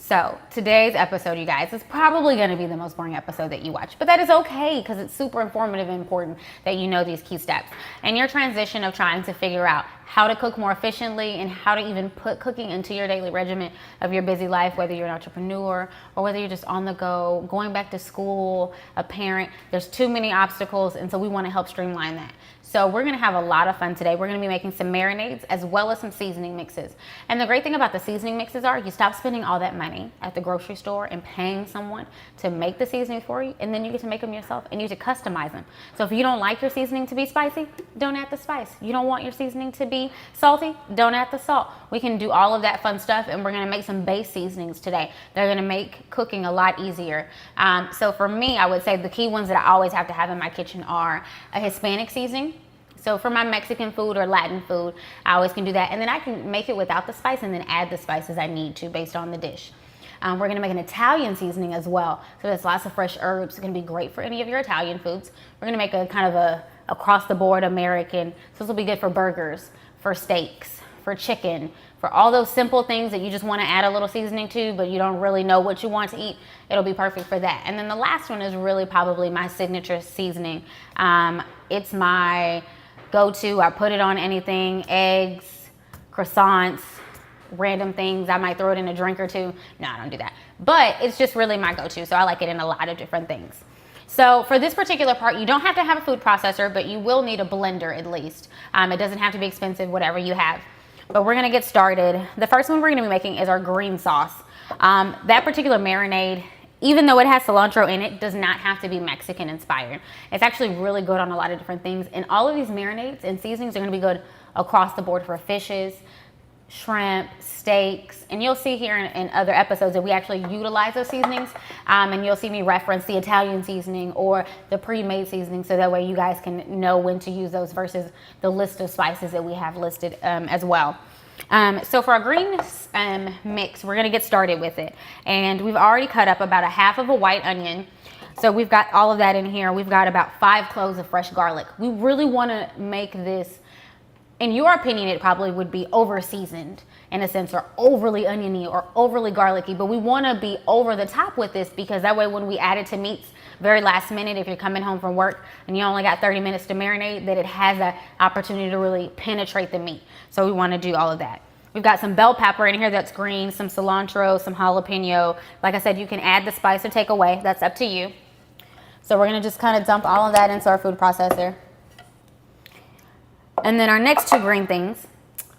So today's episode, you guys, is probably going to be the most boring episode that you watch, but that is okay because it's super informative and important that you know these key steps. And your transition of trying to figure out how to cook more efficiently and how to even put cooking into your daily regimen of your busy life, whether you're an entrepreneur or whether you're just on the go, going back to school, a parent, there's too many obstacles. And so we want to help streamline that. So we're going to have a lot of fun today. We're going to be making some marinades as well as some seasoning mixes. And the great thing about the seasoning mixes are you stop spending all that money at the grocery store and paying someone to make the seasoning for you, and then you get to make them yourself and you get to customize them. So if you don't like your seasoning to be spicy, don't add the spice. You don't want your seasoning to be salty, don't add the salt. We can do all of that fun stuff, and we're going to make some base seasonings today. They're going to make cooking a lot easier. So for me, I would say the key ones that I always have to have in my kitchen are a Hispanic seasoning. So for my Mexican food or Latin food, I always can do that. And then I can make it without the spice and then add the spices I need to based on the dish. We're going to make an Italian seasoning as well. So there's lots of fresh herbs. It's going to be great for any of your Italian foods. We're going to make a kind of a across the board American. So this will be good for burgers, for steaks, for chicken, for all those simple things that you just want to add a little seasoning to, but you don't really know what you want to eat. It'll be perfect for that. And then the last one is really probably my signature seasoning. It's my go-to. I put it on anything, eggs, croissants, random things. I might throw it in a drink or two. No, I don't do that. But it's just really my go-to. So I like it in a lot of different things. So for this particular part, you don't have to have a food processor, but you will need a blender at least. It doesn't have to be expensive, whatever you have. But we're gonna get started. The first one we're gonna be making is our green sauce. That particular marinade, even though it has cilantro in it, does not have to be Mexican inspired. It's actually really good on a lot of different things. And all of these marinades and seasonings are gonna be good across the board for fishes, shrimp, steaks. And you'll see here in other episodes that we actually utilize those seasonings. And you'll see me reference the Italian seasoning or the pre-made seasoning, so that way you guys can know when to use those versus the list of spices that we have listed as well. So for our green mix, we're gonna get started with it. And we've already cut up about a half of a white onion. So we've got all of that in here. We've got about 5 cloves of fresh garlic. We really wanna make this, in your opinion, it probably would be over seasoned in a sense, or overly oniony or overly garlicky, but we wanna be over the top with this because that way when we add it to meats, very last minute, if you're coming home from work and you only got 30 minutes to marinate, that it has that opportunity to really penetrate the meat. So we want to do all of that. We've got some bell pepper in here that's green, some cilantro, some jalapeno. Like I said, you can add the spice or take away. That's up to you. So we're going to just kind of dump all of that into our food processor. And then our next 2 green things,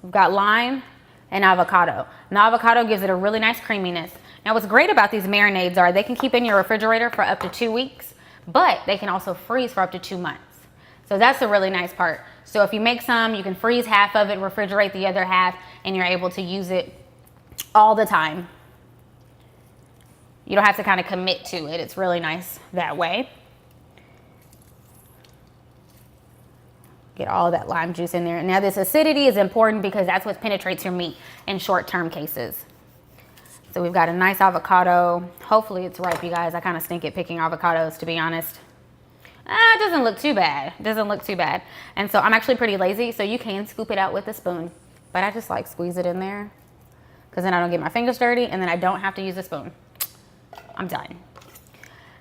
we've got lime and avocado. And the avocado gives it a really nice creaminess. Now what's great about these marinades are they can keep in your refrigerator for up to 2 weeks, but they can also freeze for up to 2 months. So that's the really nice part. So if you make some, you can freeze half of it, refrigerate the other half, and you're able to use it all the time. You don't have to kind of commit to it. It's really nice that way. Get all that lime juice in there. Now this acidity is important because that's what penetrates your meat in short-term cases. So we've got a nice avocado. Hopefully it's ripe, you guys. I kind of stink at picking avocados, to be honest. It doesn't look too bad. It doesn't look too bad. And so I'm actually pretty lazy, so you can scoop it out with a spoon. But I just like squeeze it in there because then I don't get my fingers dirty and then I don't have to use a spoon. I'm done.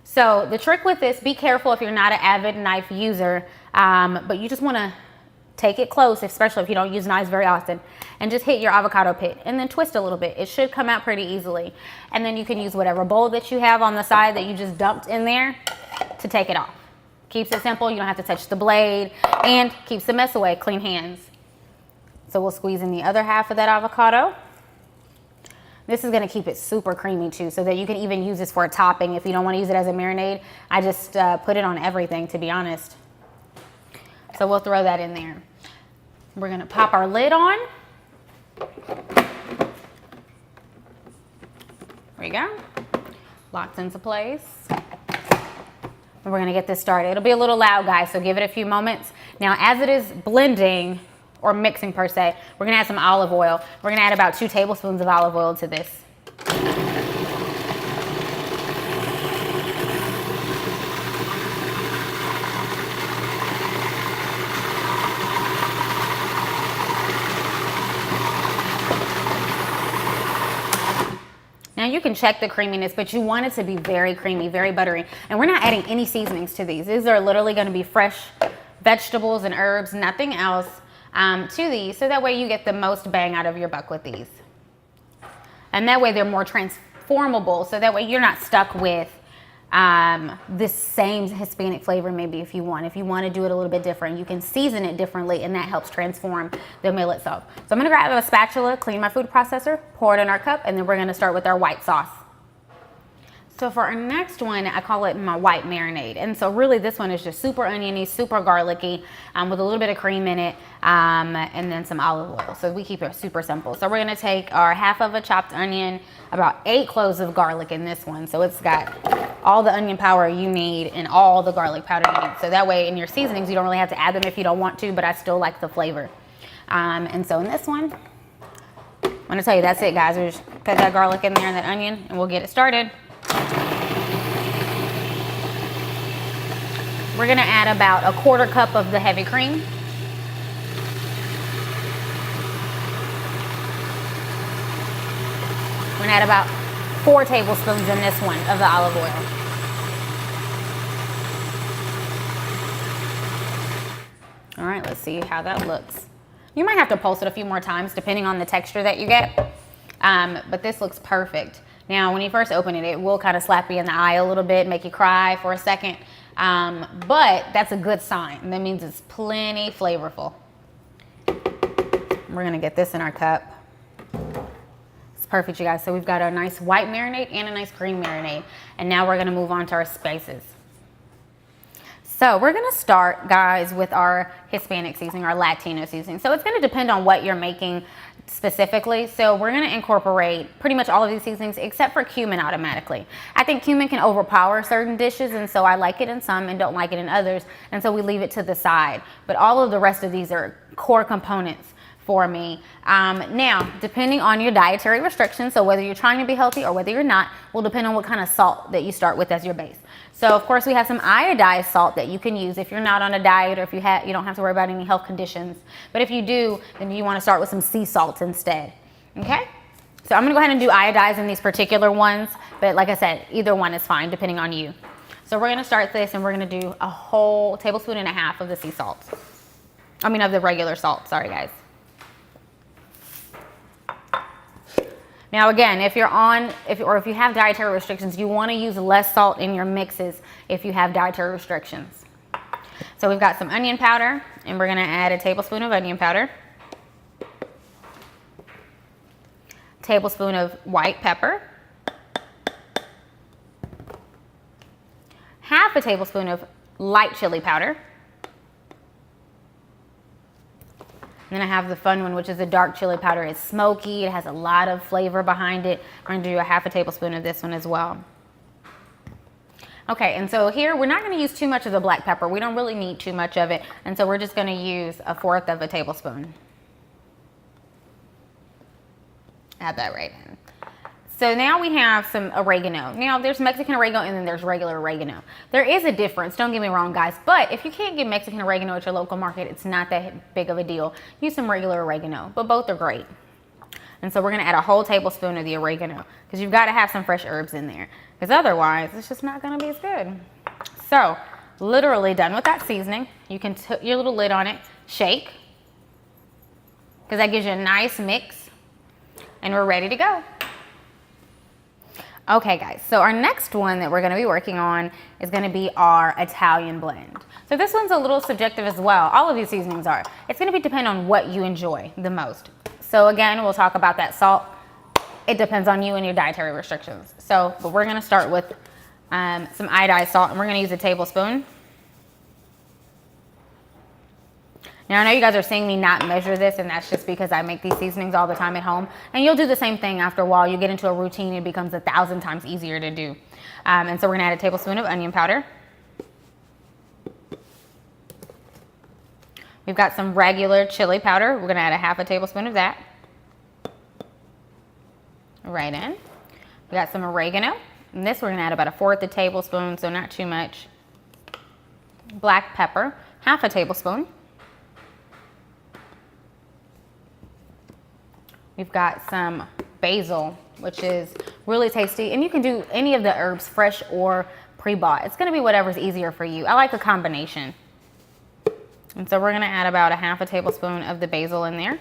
So the trick with this, be careful if you're not an avid knife user, but you just want to take it close, especially if you don't use knives very often, and just hit your avocado pit and then twist a little bit. It should come out pretty easily. And then you can use whatever bowl that you have on the side that you just dumped in there to take it off. Keeps it simple. You don't have to touch the blade and keeps the mess away. Clean hands. So we'll squeeze in the other half of that avocado. This is going to keep it super creamy too, so that you can even use this for a topping if you don't want to use it as a marinade. I just put it on everything, to be honest. So we'll throw that in there. We're going to pop our lid on. There we go. Locked into place. And we're going to get this started. It'll be a little loud, guys, so give it a few moments. Now, as it is blending, or mixing per se, we're going to add some olive oil. We're going to add about 2 tablespoons of olive oil to this. Now you can check the creaminess, but you want it to be very creamy, very buttery. And we're not adding any seasonings to these. These are literally going to be fresh vegetables and herbs, nothing else to these. So that way you get the most bang out of your buck with these. And that way they're more transformable. So that way you're not stuck with this same Hispanic flavor. Maybe if you want to do it a little bit different, you can season it differently, and that helps transform the meal itself. So I'm gonna grab a spatula, clean my food processor, pour it in our cup, and then we're gonna start with our white sauce. So for our next one, I call it my white marinade. And so really this one is just super oniony, super garlicky, with a little bit of cream in it, and then some olive oil. So we keep it super simple. So we're gonna take our half of a chopped onion, about 8 cloves of garlic in this one. So it's got all the onion power you need and all the garlic powder you need. So that way in your seasonings, you don't really have to add them if you don't want to, but I still like the flavor. And so in this one, I'm gonna tell you, that's it, guys. We just put that garlic in there and that onion, and we'll get it started. We're gonna add about a 1/4 cup of the heavy cream. We're gonna add about 4 tablespoons in this one of the olive oil. All right, let's see how that looks. You might have to pulse it a few more times depending on the texture that you get, but this looks perfect. Now, when you first open it, it will kind of slap you in the eye a little bit, make you cry for a second, but that's a good sign. That means it's plenty flavorful. We're gonna get this in our cup. It's perfect, you guys. So we've got a nice white marinade and a nice green marinade. And now we're gonna move on to our spices. So we're gonna start, guys, with our Hispanic seasoning, our Latino seasoning. So it's gonna depend on what you're making specifically. So we're gonna incorporate pretty much all of these seasonings except for cumin automatically. I think cumin can overpower certain dishes, and so I like it in some and don't like it in others, and so we leave it to the side. But all of the rest of these are core components for me. Now, depending on your dietary restrictions, so whether you're trying to be healthy or whether you're not, will depend on what kind of salt that you start with as your base. So of course we have some iodized salt that you can use if you're not on a diet, or if you don't have to worry about any health conditions. But if you do, then you want to start with some sea salt instead. Okay? So I'm gonna go ahead and do iodized in these particular ones, but like I said, either one is fine depending on you. So we're gonna start this, and we're gonna do a whole 1.5 tablespoons of the sea salt. Of the regular salt, sorry guys. Now again, if you have dietary restrictions, you want to use less salt in your mixes if you have dietary restrictions. So we've got some onion powder, and we're going to add a tablespoon of onion powder, tablespoon of white pepper, half a tablespoon of light chili powder. And then I have the fun one, which is the dark chili powder. It's smoky, it has a lot of flavor behind it. I'm gonna do a half a tablespoon of this one as well. Okay, and so here we're not gonna use too much of the black pepper. We don't really need too much of it. And so we're just gonna use 1/4 tablespoon. Add that right in. So now we have some oregano. Now there's Mexican oregano and then there's regular oregano. There is a difference, don't get me wrong guys, but if you can't get Mexican oregano at your local market, it's not that big of a deal. Use some regular oregano, but both are great. And so we're gonna add a whole tablespoon of the oregano, because you've gotta have some fresh herbs in there, because otherwise it's just not gonna be as good. So literally done with that seasoning. You can put your little lid on it, shake, because that gives you a nice mix, and we're ready to go. Okay guys, so our next one that we're gonna be working on is gonna be our Italian blend. So this one's a little subjective as well. All of these seasonings are. It's gonna depend on what you enjoy the most. So again, we'll talk about that salt. It depends on you and your dietary restrictions. But we're gonna start with some iodized salt, and we're gonna use a tablespoon. Now I know you guys are seeing me not measure this, and that's just because I make these seasonings all the time at home. And you'll do the same thing after a while. You get into a routine, it becomes 1,000 times easier to do. And so we're gonna add a tablespoon of onion powder. We've got some regular chili powder. We're gonna add a half a tablespoon of that. Right in. We got some oregano. And this we're gonna add about 1/4 tablespoon, so not too much. Black pepper, half a tablespoon. We've got some basil, which is Really tasty. And you can do any of the herbs fresh or pre-bought. It's gonna be whatever's easier for you. I like a combination. And so we're gonna add about a half a tablespoon of the basil in there.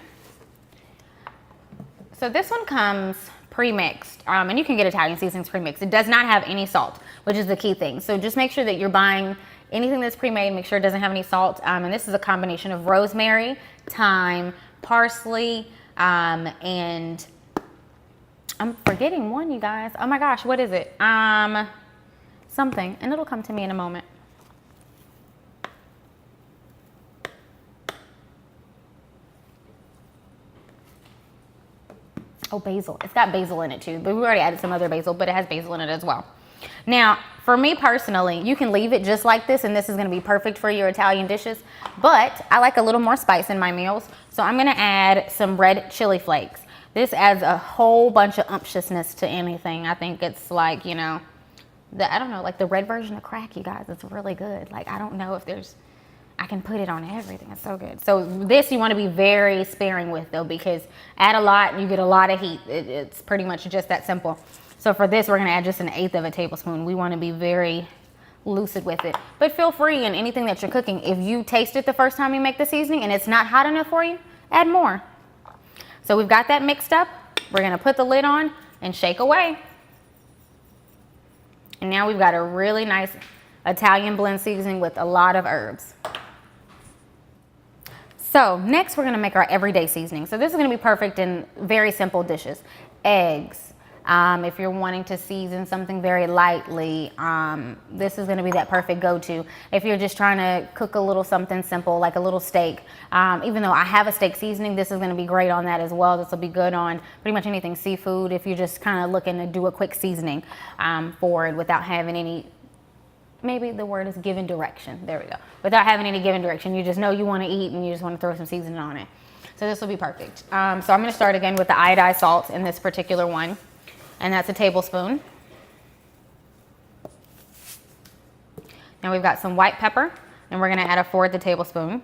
So this one comes pre-mixed, and you can get Italian seasonings pre-mixed. It does not have any salt, which is the key thing. So just make sure that you're buying anything that's pre-made, make sure it doesn't have any salt. And this is a combination of rosemary, thyme, parsley, and I'm forgetting one, you guys. Oh my gosh, what is it? Something, and it'll come to me in a moment. Oh, basil. It's got basil in it too, but we already added some other basil, but it has basil in it as well. Now, for me personally, you can leave it just like this, and this is gonna be perfect for your Italian dishes, but I like a little more spice in my meals, so I'm gonna add some red chili flakes. This adds a whole bunch of umptiousness to anything. I think it's like, you know, I don't know, like the red version of crack, you guys. It's really good. Like, I don't know if I can put it on everything. It's so good. So this you want to be very sparing with though, because add a lot, you get a lot of heat. It's pretty much just that simple. So for this, we're going to add just 1/8 of a tablespoon. We want to be very lucid with it. But feel free in anything that you're cooking. If you taste it the first time you make the seasoning and it's not hot enough for you, add more. So we've got that mixed up. We're going to put the lid on and shake away. And now we've got a really nice Italian blend seasoning with a lot of herbs. So next we're gonna make our everyday seasoning. So this is gonna be perfect in very simple dishes. Eggs, if you're wanting to season something very lightly, this is gonna be that perfect go-to. If you're just trying to cook a little something simple, like a little steak, even though I have a steak seasoning, this is gonna be great on that as well. This will be good on pretty much anything seafood if you're just kind of looking to do a quick seasoning for it without having any, maybe the word is given direction. There we go. Without having any given direction, you just know you want to eat and you just want to throw some seasoning on it. So this will be perfect. So I'm going to start again with the iodized salt in this particular one, and that's a tablespoon. Now we've got some white pepper, and we're going to add 1/4 tablespoon.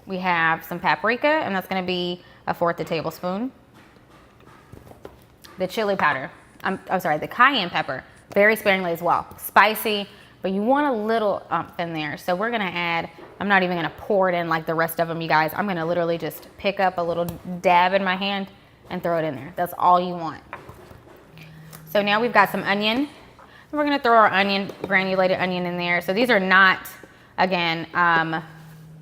We have some paprika, and that's going to be 1/4 tablespoon. The chili powder, I'm sorry, the cayenne pepper. Very sparingly as well. Spicy, but you want a little umph in there. So we're gonna add, I'm not even gonna pour it in like the rest of them, you guys. I'm gonna literally just pick up a little dab in my hand and throw it in there. That's all you want. So now we've got some onion. We're gonna throw our onion, granulated onion in there. So these are not, again,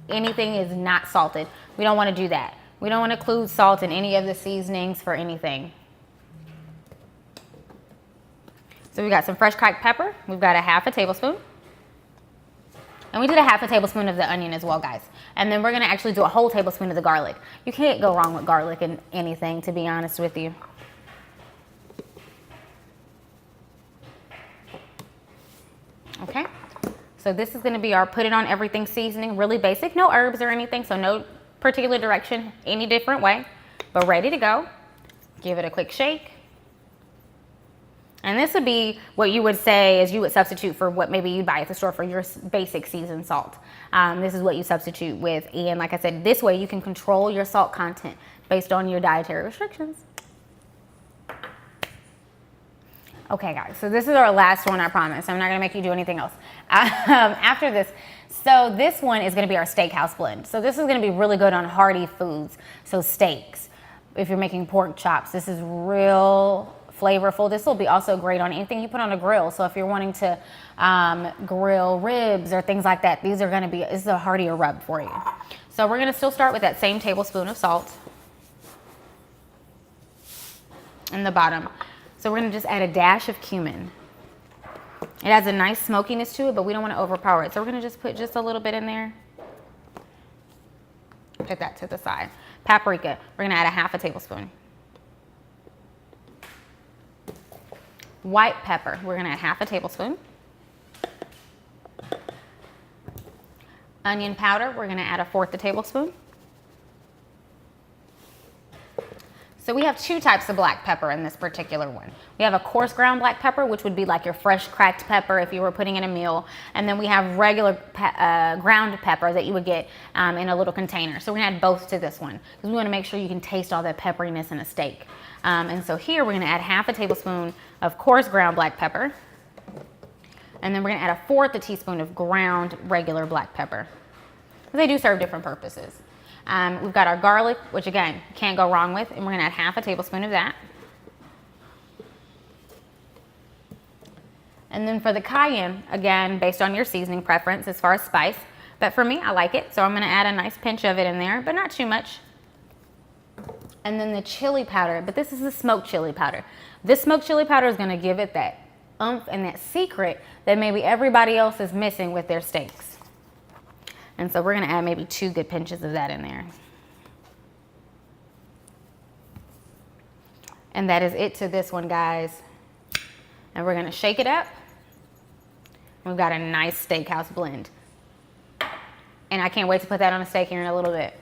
anything is not salted. We don't wanna do that. We don't wanna include salt in any of the seasonings for anything. So we got some fresh cracked pepper. We've got 1/2 tablespoon. And we did 1/2 tablespoon of the onion as well, guys. And then we're gonna actually do a whole tablespoon of the garlic. You can't go wrong with garlic in anything, to be honest with you. Okay, so this is gonna be our put it on everything seasoning, really basic, no herbs or anything, so no particular direction, any different way, but ready to go. Give it a quick shake. And this would be what you would say is you would substitute for what maybe you'd buy at the store for your basic seasoned salt. This is what you substitute with. And like I said, this way you can control your salt content based on your dietary restrictions. Okay guys, so this is our last one, I promise. I'm not gonna make you do anything else after this. So this one is gonna be our steakhouse blend. So this is gonna be really good on hearty foods. So steaks, if you're making pork chops, this is real flavorful. This will be also great on anything you put on a grill. So if you're wanting to grill ribs or things like that, these are gonna be, this is a heartier rub for you. So we're gonna still start with that same tablespoon of salt in the bottom. So we're gonna just add a dash of cumin. It has a nice smokiness to it, but we don't wanna overpower it. So we're gonna just put just a little bit in there. Put that to the side. Paprika, we're gonna add 1/2 tablespoon. White pepper, we're gonna add 1/2 tablespoon. Onion powder, we're gonna add 1/4 tablespoon. So we have two types of black pepper in this particular one. We have a coarse ground black pepper, which would be like your fresh cracked pepper if you were putting in a meal. And then we have regular ground pepper that you would get in a little container. So we're gonna add both to this one because we wanna make sure you can taste all that pepperiness in a steak. And so here we're gonna add half a tablespoon of coarse ground black pepper. And then we're gonna add 1/4 teaspoon of ground regular black pepper. They do serve different purposes. We've got our garlic, which again, can't go wrong with, and we're gonna add half a tablespoon of that. And then for the cayenne, again, based on your seasoning preference as far as spice, but for me, I like it, so I'm gonna add a nice pinch of it in there, but not too much. And then the chili powder, but this is the smoked chili powder. This smoked chili powder is gonna give it that oomph and that secret that maybe everybody else is missing with their steaks. And so we're gonna add maybe 2 good pinches of that in there. And that is it to this one, guys. And we're gonna shake it up. We've got a nice steakhouse blend. And I can't wait to put that on a steak here in a little bit.